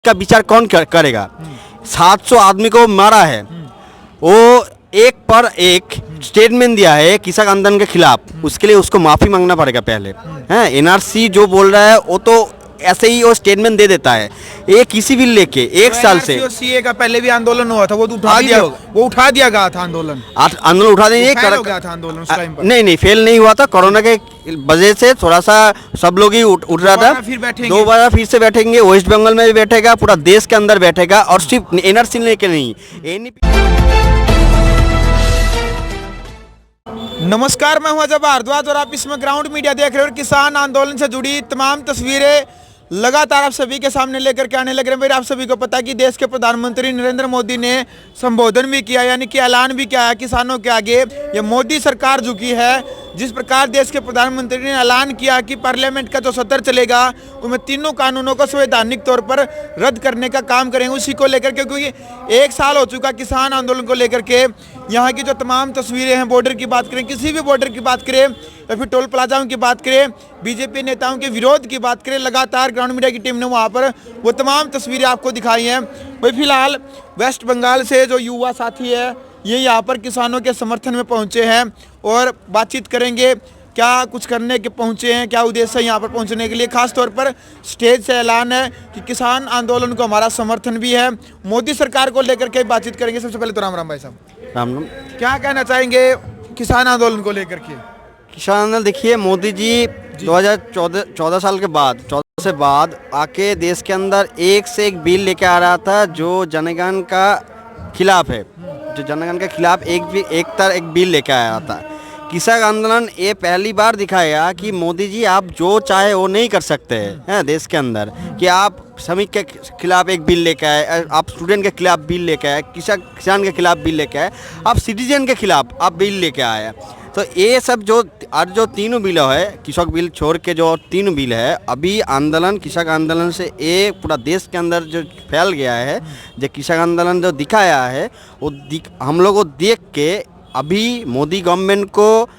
उसका विचार कौन करेगा? 700 आदमी को मारा है, वो एक पर एक स्टेटमेंट दिया है किसान आंदोलन के खिलाफ, उसके लिए उसको माफ़ी मांगना पड़ेगा पहले। हैं, एनआरसी जो बोल रहा है वो तो ऐसे ही वो स्टेटमेंट दे देता है। ये किसी भी लेके एक साल से सीए का पहले भी आंदोलन हुआ था, वो उठा दिया गया था आंदोलन उठा देंगे हो गया था आंदोलन उस टाइम पर। नहीं फेल नहीं हुआ था, कोरोना के वजह से थोड़ा सा सब लोग ही उठ रहा था। फिर बैठेंगे, दोबारा फिर से बैठेंगे, वेस्ट बंगाल में भी बैठेगा, पूरा देश के अंदर बैठेगा, और सिर्फ एनआरसी लेके नहीं। नमस्कार, मैं हूं अजय भारद्वाज और आप इसमें ग्राउंड मीडिया देख रहे हो। किसान आंदोलन से जुड़ी तमाम तस्वीरें लगातार आप सभी के सामने लेकर के आने लग रहे हैं। मेरे आप सभी को पता है कि देश के प्रधानमंत्री नरेंद्र मोदी ने संबोधन भी किया, यानी कि ऐलान भी किया है किसानों के आगे। ये मोदी सरकार झुकी है। जिस प्रकार देश के प्रधानमंत्री ने ऐलान किया कि पार्लियामेंट का जो सत्र चलेगा उसमें तीनों कानूनों को संवैधानिक तौर पर रद्द करने का काम करेंगे, उसी को लेकर के, क्योंकि एक साल हो चुका किसान आंदोलन को लेकर के। यहाँ की जो तमाम तस्वीरें हैं, बॉर्डर की बात करें, किसी भी बॉर्डर की बात करें या फिर टोल प्लाजाओं की बात करें, बीजेपी नेताओं के विरोध की बात करें, लगातार ग्राउंड मीडिया की टीम ने वहाँ पर वो तमाम तस्वीरें आपको दिखाई हैं। भाई फिलहाल वेस्ट बंगाल से जो युवा साथी है ये यहाँ पर किसानों के समर्थन में पहुँचे हैं और बातचीत करेंगे क्या कुछ करने के पहुँचे हैं, क्या उद्देश्य है यहाँ पर पहुँचने के लिए। खास तौर पर स्टेज से ऐलान है कि किसान आंदोलन को हमारा समर्थन भी है। मोदी सरकार को लेकर के बातचीत करेंगे। सबसे पहले तो राम राम भाई साहब। राम राम। क्या कहना चाहेंगे किसान आंदोलन को लेकर के? किसान आंदोलन देखिए, मोदी जी 2014 साल के बाद 14 से बाद आके देश के अंदर एक से एक बिल लेके आ रहा था जो जनगण का खिलाफ है, जो जनगण के खिलाफ एक बिल लेके आया था। किसान आंदोलन ये पहली बार दिखाया कि मोदी जी आप जो चाहे वो नहीं कर सकते हैं देश के अंदर, कि आप श्रमिक के खिलाफ एक बिल लेके आए, आप स्टूडेंट के खिलाफ बिल लेके आए, किसान के खिलाफ बिल लेके आए, आप सिटीजन के खिलाफ आप बिल लेके आए। तो ये सब जो तीनों बिल है, कृषक बिल छोड़ के जो तीनों बिल है, अभी आंदोलन कृषक आंदोलन से ये पूरा देश के अंदर जो फैल गया है, जो कृषक आंदोलन जो दिखाया है वो हम लोग को देख के अभी मोदी गवर्नमेंट को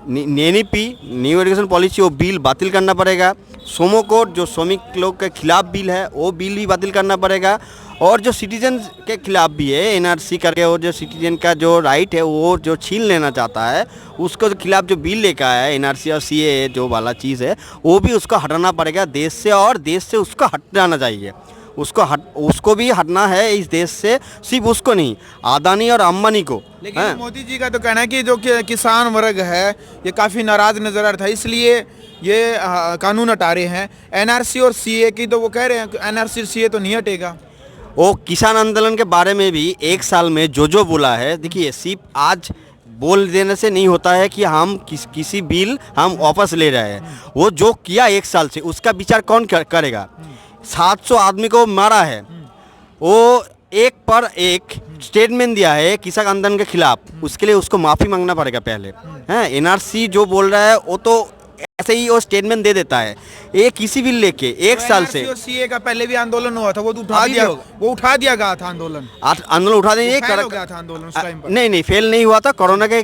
एनईपी न्यू एजुकेशन पॉलिसी वो बिल बातिल करना पड़ेगा। सोमो कोड जो श्रमिक लोग के खिलाफ बिल है वो बिल भी बातिल करना पड़ेगा, और जो सिटीजन के खिलाफ भी है एनआरसी करके, और जो सिटीजन का जो राइट है वो जो छीन लेना चाहता है उसको खिलाफ जो बिल लेकर आया है एनआरसी और सीए जो वाला चीज़ है वो भी उसको हटाना पड़ेगा देश से, और देश से उसको हट जाना चाहिए। उसको भी हटना है इस देश से, सिर्फ उसको नहीं, अदानी और अंबानी को। लेकिन मोदी जी का तो कहना है कि जो किसान वर्ग है ये काफ़ी नाराज नजर आ रहा था, इसलिए ये कानून हटा रहे हैं। एनआरसी और सीए की तो वो कह रहे हैं एनआरसी और सीए तो नहीं हटेगा। वो किसान आंदोलन के बारे में भी एक साल में जो बोला है, देखिए सिर्फ आज बोल देने से नहीं होता है कि हम किसी बिल हम वापस ले रहे हैं। वो जो किया एक साल से उसका विचार कौन करेगा? 700 आदमी को मारा है, वो एक पर एक स्टेटमेंट दिया है किसान आंदोलन के खिलाफ, उसके लिए उसको माफ़ी मांगना पड़ेगा पहले। हैं, एनआरसी जो बोल रहा है वो तो ऐसे ही वो स्टेटमेंट दे देता है। ये किसी भी लेके एक साल से सीए का पहले भी आंदोलन हुआ था, वो उठा दिया गया था आंदोलन उठा देंगे हो गया था आंदोलन उस टाइम पर। नहीं फेल नहीं हुआ था, कोरोना के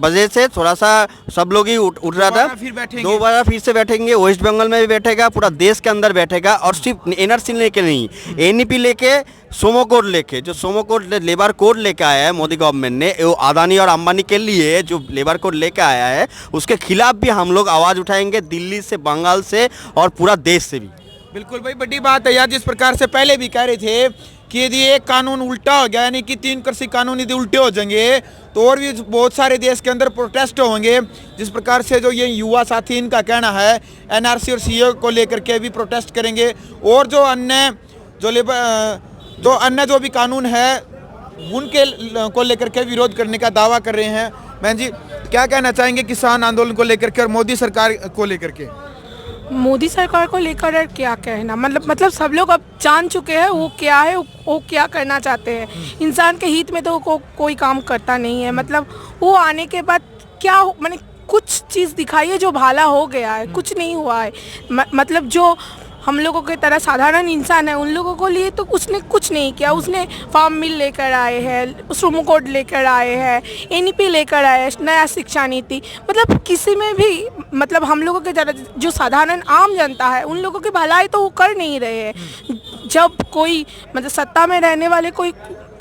वजह से थोड़ा सा सब लोग ही उठ रहा था। दोबारा फिर से बैठेंगे, वेस्ट बंगाल में भी बैठेगा, पूरा देश के अंदर बैठेगा, और सिर्फ एनआरसी लेके नहीं, एनईपी लेके, सोमो कोड लेके, जो सोमो कोड लेबर कोड लेके आया है मोदी गवर्नमेंट ने, वो अदानी और अंबानी के लिए जो लेबर कोड लेके आया है उसके खिलाफ भी हम लोग आवाज़ उठाएंगे, दिल्ली से, बंगाल से और पूरा देश से भी। बिल्कुल भाई, बड़ी बात है यार। जिस प्रकार से पहले भी कह रहे थे कि यदि एक कानून उल्टा हो गया, यानी कि 3 कृषि कानून यदि उल्टे हो जाएंगे तो और भी बहुत सारे देश के अंदर प्रोटेस्ट होंगे। जिस प्रकार से जो ये युवा साथी इनका कहना है एनआरसी और सीए को लेकर के भी प्रोटेस्ट करेंगे, और जो अन्य जो भी कानून है उनके को लेकर के विरोध करने का दावा कर रहे हैं। बहन जी, क्या कहना चाहेंगे किसान आंदोलन को लेकर के और मोदी सरकार को लेकर के? मोदी सरकार को लेकर क्या कहना, मतलब सब लोग अब जान चुके हैं वो क्या है, वो क्या करना चाहते हैं। इंसान के हित में तो कोई काम करता नहीं है। मतलब वो आने के बाद क्या मैंने कुछ चीज़ दिखाई है जो भाला हो गया है, कुछ नहीं हुआ है। मतलब जो हम लोगों की तरह साधारण इंसान है उन लोगों को लिए तो उसने कुछ नहीं किया। उसने फार्म मिल लेकर आए हैं, श्रम कोड लेकर आए हैं, एनईपी लेकर आए हैं, नया शिक्षा नीति। मतलब किसी में भी मतलब हम लोगों के तरह जो साधारण आम जनता है उन लोगों की भलाई तो वो कर नहीं रहे हैं। जब कोई मतलब सत्ता में रहने वाले कोई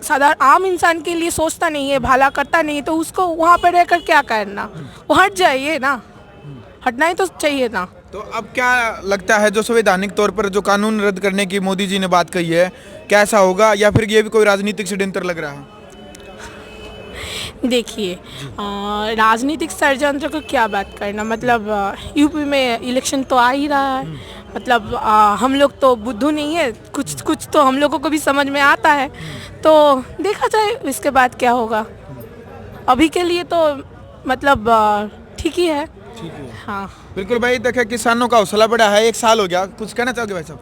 साधारण आम इंसान के लिए सोचता नहीं है, भला करता नहीं है, तो उसको वहाँ पर रहकर क्या करना, वो हट जाइए ना, हटना ही तो चाहिए ना। तो अब क्या लगता है, जो संवैधानिक तौर पर जो कानून रद्द करने की मोदी जी ने बात कही है, क्या ऐसा होगा या फिर ये भी कोई राजनीतिक षड्यंत्र लग रहा है? देखिए, राजनीतिक षड्यंत्र को क्या बात करना, मतलब यूपी में इलेक्शन तो आ ही रहा है, मतलब हम लोग तो बुद्धू नहीं है, कुछ कुछ तो हम लोगों को भी समझ में आता है, तो देखा जाए इसके बाद क्या होगा। अभी के लिए तो मतलब ठीक ही है। ठीक है, हाँ बिल्कुल भाई। देखे किसानों का हौसला बढ़ा है, 1 साल हो गया, कुछ कहना चाहोगे भाई साहब?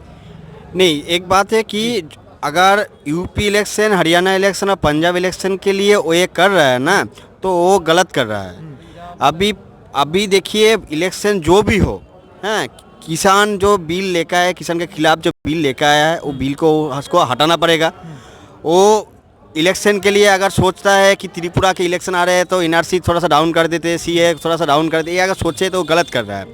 नहीं, एक बात है कि अगर यूपी इलेक्शन, हरियाणा इलेक्शन और पंजाब इलेक्शन के लिए वो ये कर रहा है ना, तो वो गलत कर रहा है। अभी देखिए, इलेक्शन जो भी हो, हैं, किसान जो बिल लेकर आया है, किसान के खिलाफ जो बिल लेकर आया है, वो बिल को उसको हटाना पड़ेगा। वो इलेक्शन के लिए अगर सोचता है कि त्रिपुरा के इलेक्शन आ रहे हैं तो एनआरसी थोड़ा सा डाउन कर देते, सीए थोड़ा सा डाउन कर देते, ये अगर सोचे तो गलत कर रहा है।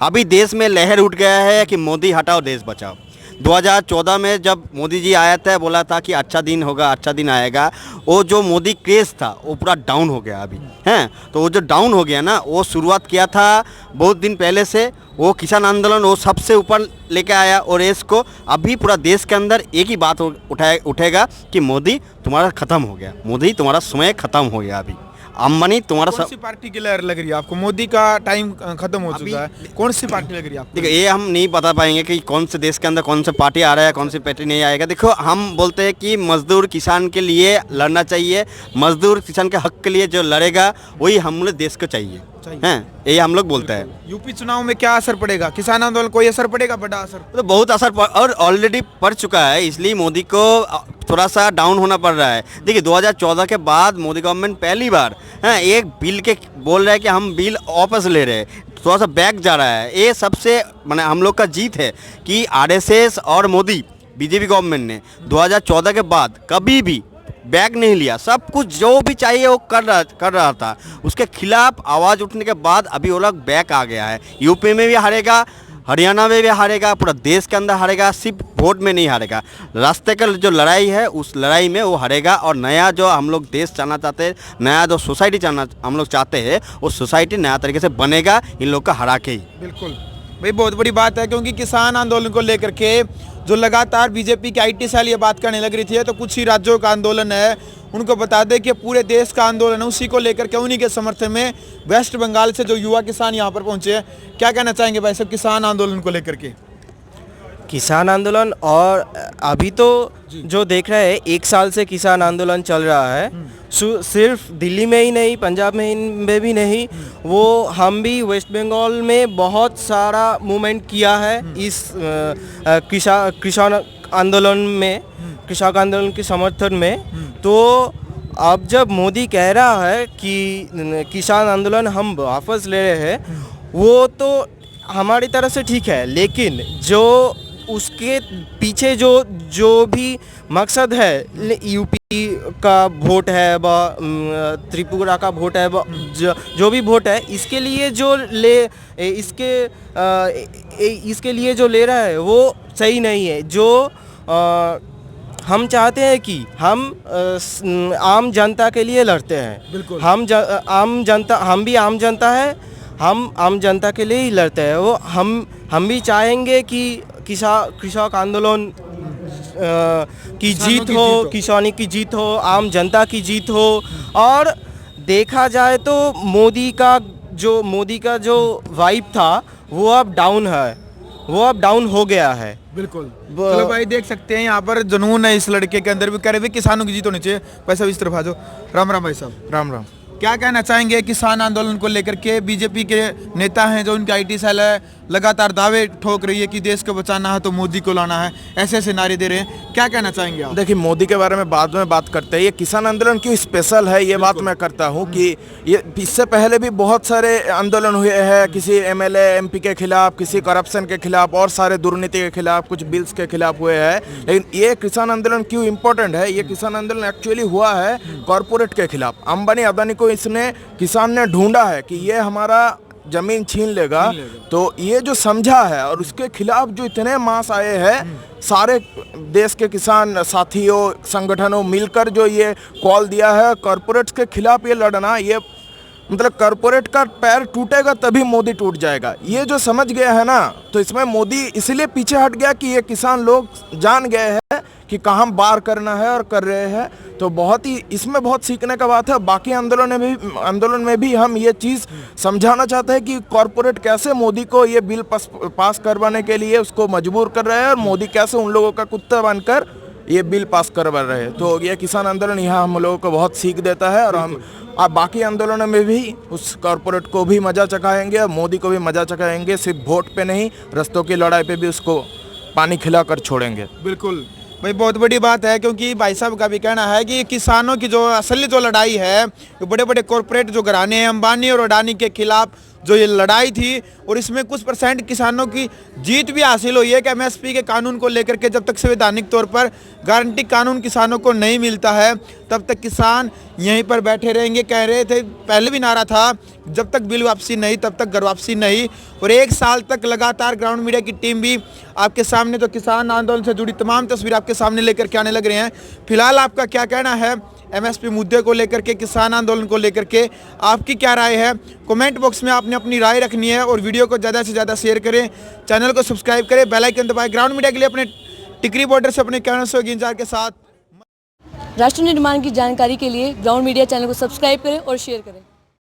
अभी देश में लहर उठ गया है कि मोदी हटाओ देश बचाओ। 2014 में जब मोदी जी आया था, बोला था कि अच्छा दिन होगा, अच्छा दिन आएगा, वो जो मोदी क्रेज़ था वो पूरा डाउन हो गया अभी, हैं। तो वो जो डाउन हो गया ना, वो शुरुआत किया था बहुत दिन पहले से, वो किसान आंदोलन वो सबसे ऊपर लेके आया, और इसको अभी पूरा देश के अंदर एक ही बात उठेगा कि मोदी तुम्हारा ख़त्म हो गया, मोदी तुम्हारा समय ख़त्म हो गया। अभी अंबानी तुम्हारा कौन सी पार्टी की लहर लग रही है आपको? मोदी का टाइम खत्म हो चुका है, कौन सी पार्टी लग रही है आपको? देखो, ये हम नहीं बता पाएंगे कि कौन से देश के अंदर कौन सा पार्टी आ रहा है, कौन सी पार्टी नहीं आएगा। देखो, हम बोलते हैं कि मजदूर किसान के लिए लड़ना चाहिए, मजदूर किसान के हक के लिए जो लड़ेगा वही हम लोग देश को चाहिए, हैं, यही हम लोग बोलते हैं। यूपी चुनाव में क्या असर पड़ेगा? किसान आंदोलन कोई असर पड़ेगा? बड़ा असर तो बहुत असर और ऑलरेडी पड़ चुका है, इसलिए मोदी को थोड़ा सा डाउन होना पड़ रहा है। देखिए, 2014 के बाद मोदी गवर्नमेंट पहली बार एक बिल के बोल रहा है कि हम बिल वापस ले रहे हैं, थोड़ा सा बैक जा रहा है। ये सबसे माने हम लोग का जीत है कि आरएसएस और मोदी बीजेपी गवर्नमेंट ने 2014 के बाद कभी भी बैक नहीं लिया, सब कुछ जो भी चाहिए वो कर रहा था। उसके खिलाफ आवाज़ उठने के बाद अभी वो लोग बैक आ गया है। यूपी में भी हारेगा, हरियाणा में भी हारेगा, पूरा देश के अंदर हारेगा, सिर्फ वोट में नहीं हारेगा। रास्ते का जो लड़ाई है उस लड़ाई में वो हारेगा, और नया जो हम लोग देश चाहना चाहते हैं, नया जो सोसाइटी चाहना हम लोग चाहते हैं, वो सोसाइटी नया तरीके से बनेगा इन लोग का हरा के ही। बिल्कुल भाई, बहुत बड़ी बात है, क्योंकि किसान आंदोलन को लेकर के जो लगातार बीजेपी की IT सेल ये बात करने लग रही थी, तो कुछ ही राज्यों का आंदोलन है, उनको बता दें कि पूरे देश का आंदोलन है, उसी को लेकर के उन्हीं के समर्थन में वेस्ट बंगाल से जो युवा किसान यहाँ पर पहुँचे हैं। क्या कहना चाहेंगे भाई साहब किसान आंदोलन को लेकर के? किसान आंदोलन, और अभी तो जो देख रहे हैं 1 साल से किसान आंदोलन चल रहा है, सिर्फ दिल्ली में ही नहीं, पंजाब में भी नहीं, वो हम भी वेस्ट बंगाल में बहुत सारा मूवमेंट किया है इस किसान आंदोलन में, कृषक आंदोलन के समर्थन में। तो अब जब मोदी कह रहा है कि किसान आंदोलन हम वापस ले रहे हैं, वो तो हमारी तरफ से ठीक है, लेकिन जो उसके पीछे जो भी मकसद है, यूपी का वोट है व त्रिपुरा का वोट है, जो भी वोट है, इसके लिए इसके लिए जो ले रहा है वो सही नहीं है। जो हम चाहते हैं कि हम आम जनता के लिए लड़ते हैं। बिल्कुल। हम भी आम जनता है, हम आम जनता के लिए ही लड़ते हैं। वो हम भी चाहेंगे कि कृषक आंदोलन की जीत हो, किसानी की जीत हो, आम जनता की जीत हो। और देखा जाए तो मोदी का जो वाइब था वो अब डाउन है, वो अब डाउन हो गया है। बिल्कुल। चलो भाई, देख सकते हैं यहाँ पर जुनून है इस लड़के के अंदर भी, कह रहे भी किसानों की जीत होनी चाहिए। भाई साहब इस तरफ आ जाओ। राम राम भाई साहब। राम राम। क्या कहना चाहेंगे किसान आंदोलन को लेकर के? बीजेपी के नेता हैं जो उनकी IT सेल है, लगातार दावे ठोक रही है कि देश को बचाना है तो मोदी को लाना है, ऐसे ऐसे नारे दे रहे हैं, क्या कहना चाहेंगे आप? देखिए, मोदी के बारे में बाद में बात करते हैं। ये किसान आंदोलन क्यों स्पेशल है, ये बात मैं करता हूँ कि ये इससे पहले भी बहुत सारे आंदोलन हुए हैं, किसी MLA MP के खिलाफ, किसी करप्शन के खिलाफ और सारे दुर्नीति के खिलाफ, कुछ बिल्स के खिलाफ हुए हैं। लेकिन ये किसान आंदोलन क्यों इम्पोर्टेंट है? ये किसान आंदोलन एक्चुअली हुआ है कॉरपोरेट के खिलाफ। अंबानी अदानी को किसान ने ढूंढा है कि ये हमारा जमीन छीन लेगा तो ये जो समझा है और उसके खिलाफ जो इतने मास आए हैं सारे देश के किसान साथियों संगठनों मिलकर जो ये कॉल दिया है कॉरपोरेट्स के खिलाफ ये लड़ना, ये मतलब कॉरपोरेट का पैर टूटेगा तभी मोदी टूट जाएगा, ये जो समझ गया है ना, तो इसमें मोदी इसलिए पीछे हट गया कि ये किसान लोग जान गए हैं कि कहाँ बार करना है और कर रहे हैं। तो बहुत ही इसमें बहुत सीखने का बात है। बाकी आंदोलन में भी हम ये चीज़ समझाना चाहते हैं कि कॉरपोरेट कैसे मोदी को ये बिल पास करवाने के लिए उसको मजबूर कर रहे हैं और मोदी कैसे उन लोगों का कुत्ता बनकर ये बिल पास करवा रहे हैं। तो ये किसान आंदोलन यहाँ हम लोगों को बहुत सीख देता है और हम बाकी आंदोलनों में भी उस कॉरपोरेट को भी मजा चखाएंगे और मोदी को भी मजा चखाएंगे, सिर्फ वोट पे नहीं रस्तों की लड़ाई पे भी उसको पानी खिलाकर छोड़ेंगे। बिल्कुल भाई, बहुत बड़ी बात है क्योंकि भाई साहब का भी कहना है कि किसानों की जो असली जो लड़ाई है, जो बड़े बड़े कॉरपोरेट जो घराने हैं अंबानी और अडानी के खिलाफ जो ये लड़ाई थी और इसमें कुछ % किसानों की जीत भी हासिल हुई है कि एमएसपी के कानून को लेकर के जब तक संवैधानिक तौर पर गारंटी कानून किसानों को नहीं मिलता है तब तक किसान यहीं पर बैठे रहेंगे। कह रहे थे, पहले भी नारा था, जब तक बिल वापसी नहीं तब तक घर वापसी नहीं। और 1 साल तक लगातार ग्राउंड मीडिया की टीम भी आपके सामने तो किसान आंदोलन से जुड़ी तमाम तस्वीर आपके सामने लेकर के आने लग रहे हैं। फिलहाल आपका क्या कहना है एमएसपी मुद्दे को लेकर के, किसान आंदोलन को लेकर के आपकी क्या राय है? कमेंट बॉक्स में आपने अपनी राय रखनी है और वीडियो को ज़्यादा से ज़्यादा शेयर करें, चैनल को सब्सक्राइब करें, बेल आइकन दबाएं। ग्राउंड मीडिया के लिए अपने टिकरी बॉर्डर से अपने कैमरा से इंतजार के साथ राष्ट्र निर्माण की जानकारी के लिए ग्राउंड मीडिया चैनल को सब्सक्राइब करें और शेयर करें।